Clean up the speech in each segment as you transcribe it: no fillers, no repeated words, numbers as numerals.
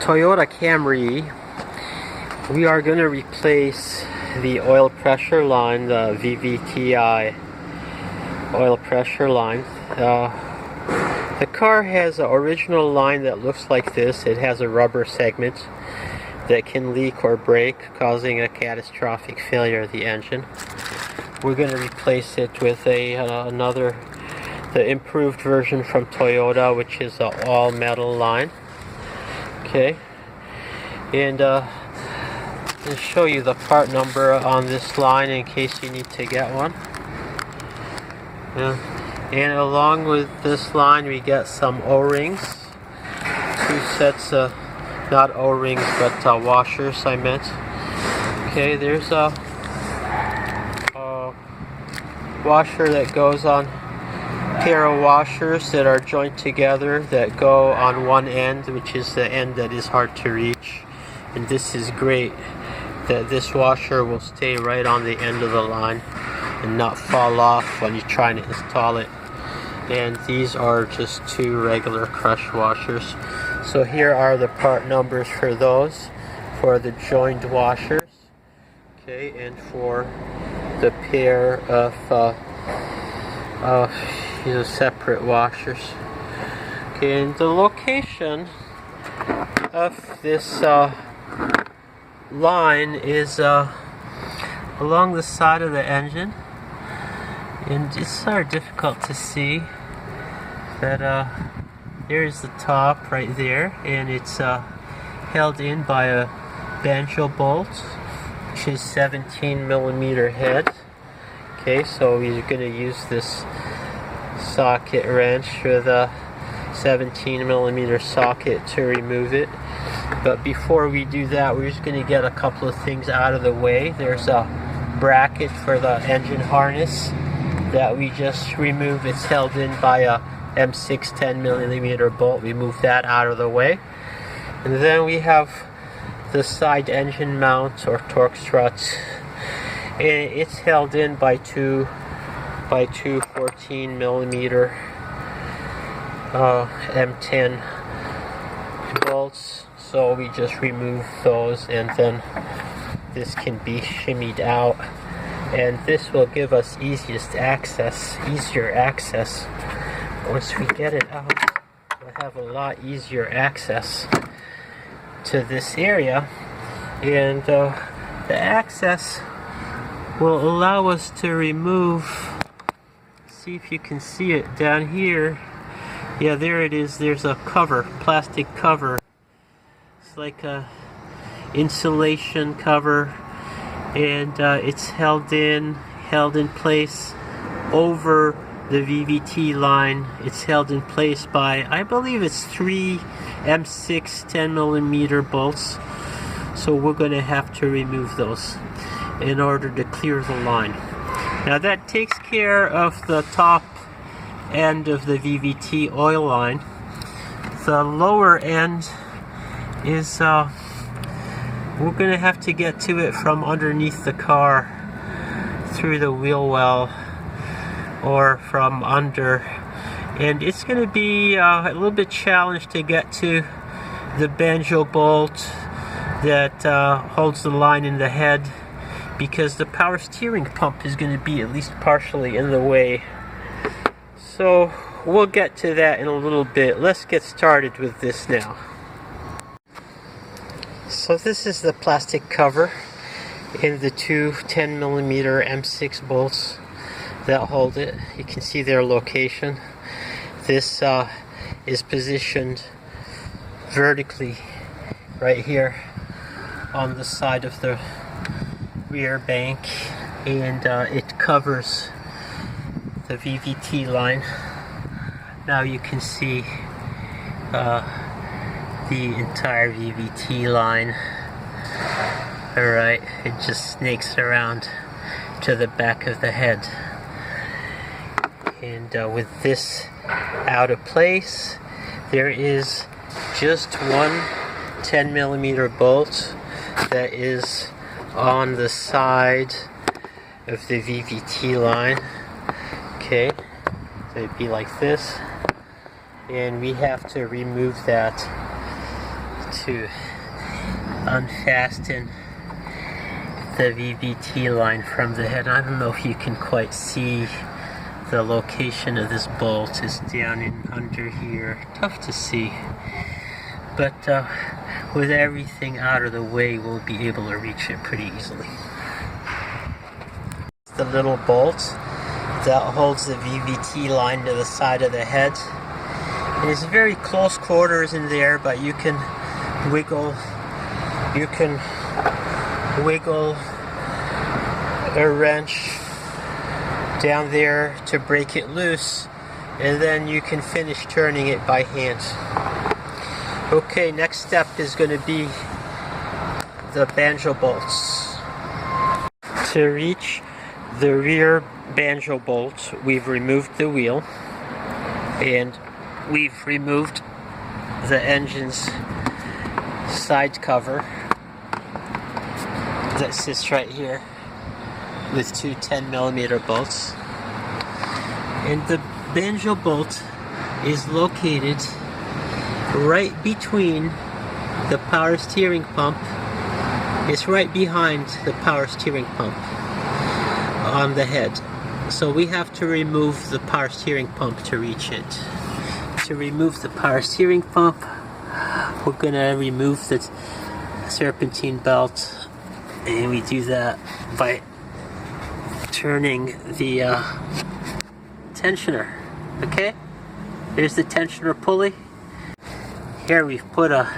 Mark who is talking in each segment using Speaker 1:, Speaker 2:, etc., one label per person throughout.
Speaker 1: Toyota Camry, we are going to replace the oil pressure line, the VVTi oil pressure line. The car has an original line that looks like this. It has a rubber segment that can leak or break, causing a catastrophic failure of the engine. We're going to replace it with the improved version from Toyota, which is an all metal line. Okay, and I'll show you the part number on this line in case you need to get one. And along with this line we get some O-rings, 2 sets of, not O-rings but washers I meant. Okay, there's a washer that goes on, pair of washers that are joined together that go on one end, which is the end that is hard to reach. And this is great that this washer will stay right on the end of the line and not fall off when you're trying to install it. And these are just 2 regular crush washers. So here are the part numbers for those, for the joined washers, okay, and for the pair of separate washers. Okay, and the location of this line is along the side of the engine, and it's sort of difficult to see, but there's the top right there, and it's held in by a banjo bolt, which is 17mm head. Okay, so we're going to use this socket wrench with a 17mm socket to remove it. But before we do that, we're just going to get a couple of things out of the way. There's a bracket for the engine harness that we just removed. It's held in by a M6 10mm bolt. We move that out of the way. And then we have the side engine mount or torque struts. And it's held in by two 14mm M10 bolts. So we just remove those, and then this can be shimmied out, and this will give us easier access. Once we get it out, we'll have a lot easier access to this area, and the access will allow us to remove, see if you can see it down here. Yeah, there it is. There's a cover, plastic cover. It's like a insulation cover, and it's held in place over the VVT line. It's held in place by, I believe it's 3 M6 10mm bolts. So we're going to have to remove those in order to clear the line. Now that takes care of the top end of the VVT oil line. The lower end is we're going to have to get to it from underneath the car, through the wheel well or from under, and it's going to be a little bit challenged to get to the banjo bolt that holds the line in the head, because the power steering pump is going to be at least partially in the way. So we'll get to that in a little bit. Let's get started with this now. So this is the plastic cover and the 2 10mm M6 bolts that hold it. You can see their location. This is positioned vertically right here on the side of the rear bank, and it covers the VVT line. Now you can see the entire VVT line. Alright, it just snakes around to the back of the head. And with this out of place, there is just one 10mm bolt that is on the side of the VVT line. Okay, so it'd be like this, and we have to remove that to unfasten the VVT line from the head. I don't know if you can quite see the location of this bolt. Is down in under here. Tough to see, but with everything out of the way, we'll be able to reach it pretty easily. The little bolt that holds the VVT line to the side of the head. It is very close quarters in there, but you can wiggle a wrench down there to break it loose, and then you can finish turning it by hand. Okay, next step is going to be the banjo bolts. To reach the rear banjo bolt, we've removed the wheel and we've removed the engine's side cover that sits right here with two 10mm bolts. And the banjo bolt is located right between the power steering pump. It's right behind the power steering pump on the head. So we have to remove the power steering pump to reach it. To remove the power steering pump, we're going to remove the serpentine belt, and we do that by turning the tensioner. Okay, here's the tensioner pulley. Here we've put a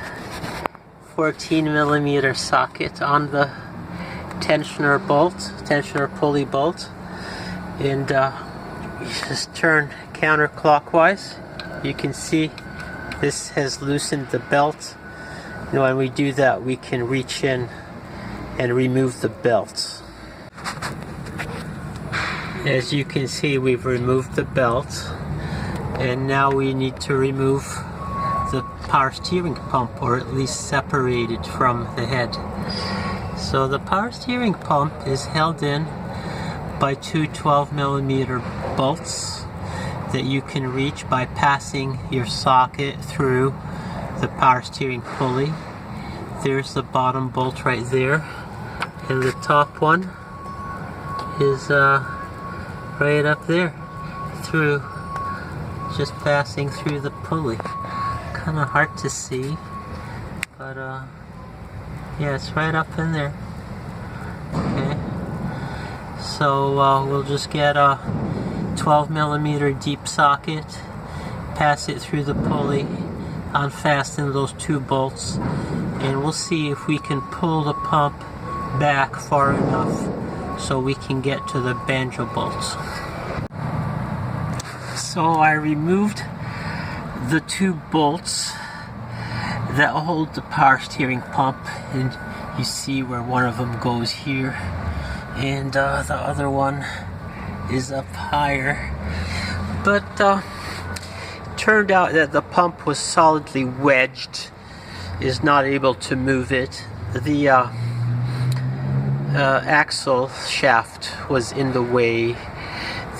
Speaker 1: 14mm socket on the tensioner pulley bolt, and you just turn counterclockwise. You can see this has loosened the belt, and when we do that, we can reach in and remove the belt. As you can see, we've removed the belt, and now we need to remove the power steering pump, or at least separate it from the head. So the power steering pump is held in by two 12mm bolts that you can reach by passing your socket through the power steering pulley. There's the bottom bolt right there, and the top one is right up there, through, just passing through the pulley. Kind of hard to see, but yeah, it's right up in there. Okay, so we'll just get a 12mm deep socket, pass it through the pulley, unfasten those two bolts, and we'll see if we can pull the pump back far enough so we can get to the banjo bolts. So I removed the two bolts that hold the power steering pump, and you see where one of them goes here, and the other one is up higher. But it turned out that the pump was solidly wedged, is not able to move it. The axle shaft was in the way.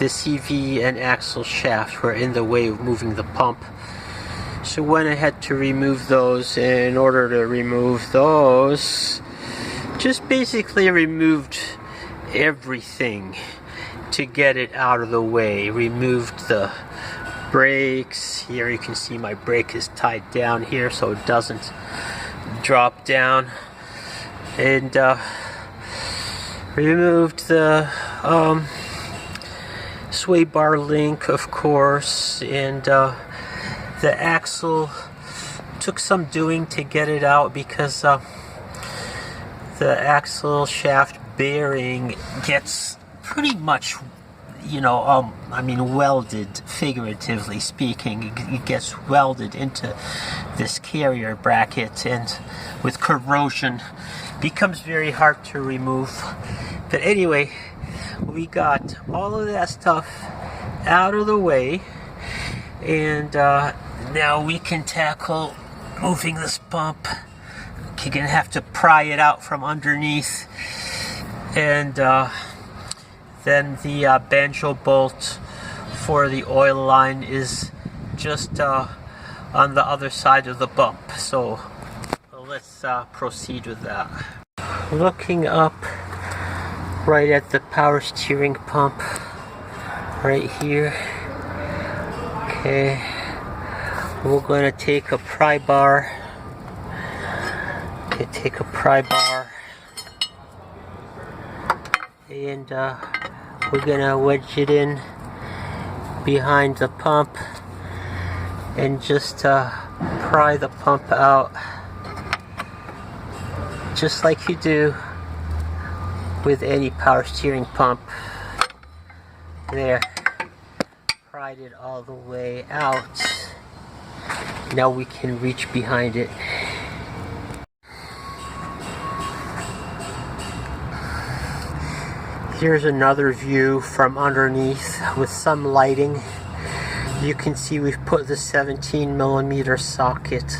Speaker 1: The CV and axle shaft were in the way of moving the pump. So went ahead to remove those. In order to remove those, just basically removed everything to get it out of the way. Removed the brakes. Here you can see my brake is tied down here so it doesn't drop down. And removed the sway bar link, of course, and the axle took some doing to get it out, because the axle shaft bearing gets pretty much, welded, figuratively speaking. It gets welded into this carrier bracket, and with corrosion becomes very hard to remove. But anyway, we got all of that stuff out of the way, and now we can tackle moving this pump. You're gonna have to pry it out from underneath, and then the banjo bolt for the oil line is just on the other side of the bump. So let's proceed with that. Looking up right at the power steering pump right here. Okay, we're going to take a pry bar. Okay, take a pry bar and we're going to wedge it in behind the pump and just pry the pump out, just like you do with any power steering pump. There, pried it all the way out. Now we can reach behind it. Here's another view from underneath with some lighting. You can see we've put the 17mm socket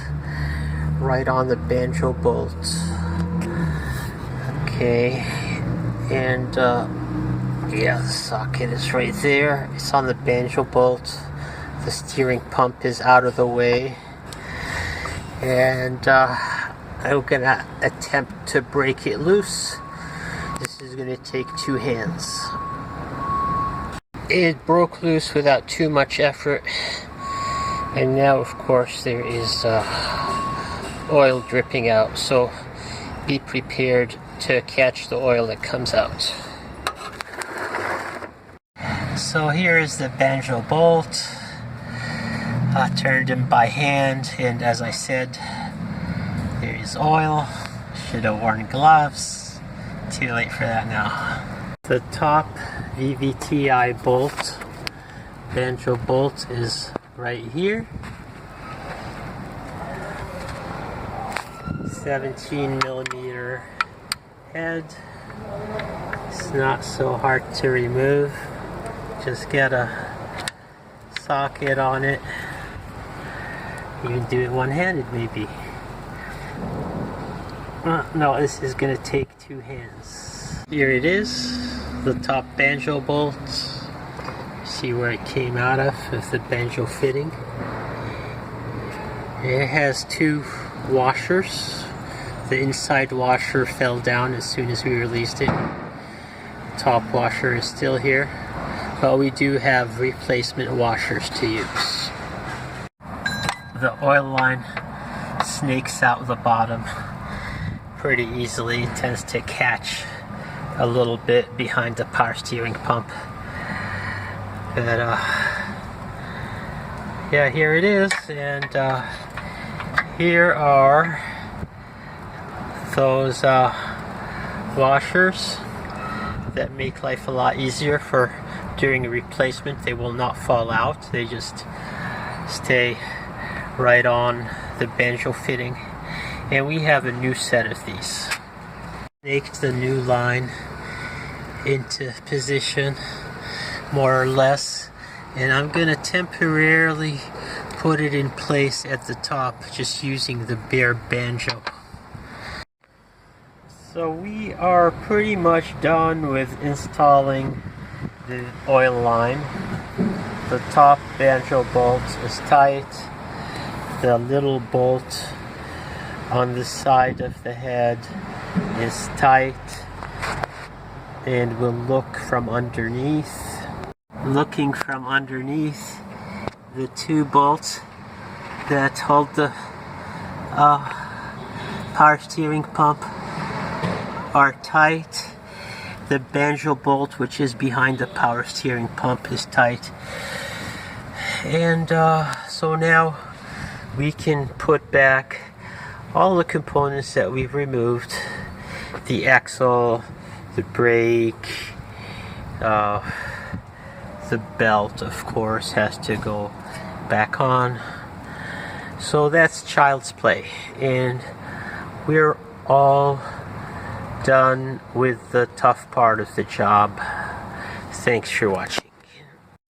Speaker 1: right on the banjo bolt. Okay, and yeah, the socket is right there. It's on the banjo bolt. The steering pump is out of the way, and I'm gonna attempt to break it loose. This is gonna take two hands. It broke loose without too much effort, and now of course there is oil dripping out, so be prepared to catch the oil that comes out. So here is the banjo bolt. Turned in by hand, and as I said, there is oil. Should have worn gloves. Too late for that now. The top VVTi bolt, banjo bolt, is right here. 17mm head. It's not so hard to remove. Just get a socket on it. You can do it one-handed maybe. No, this is gonna take two hands. Here it is, the top banjo bolt. See where it came out of with the banjo fitting. It has two washers. The inside washer fell down as soon as we released it. Top washer is still here, but we do have replacement washers to use. The oil line snakes out the bottom pretty easily. It tends to catch a little bit behind the power steering pump. But yeah, here it is, and here are those washers that make life a lot easier for during a replacement. They will not fall out, they just stay right on the banjo fitting, and we have a new set of these. Snaked the new line into position more or less, and I'm gonna temporarily put it in place at the top just using the bare banjo. So we are pretty much done with installing the oil line. The top banjo bolt is tight. The little bolt on the side of the head is tight, and we'll look from underneath. Looking from underneath, the two bolts that hold the power steering pump are tight. The banjo bolt, which is behind the power steering pump, is tight. And so now we can put back all the components that we've removed. The axle, the brake, the belt, of course, has to go back on. So that's child's play, and we're all done with the tough part of the job. Thanks for watching.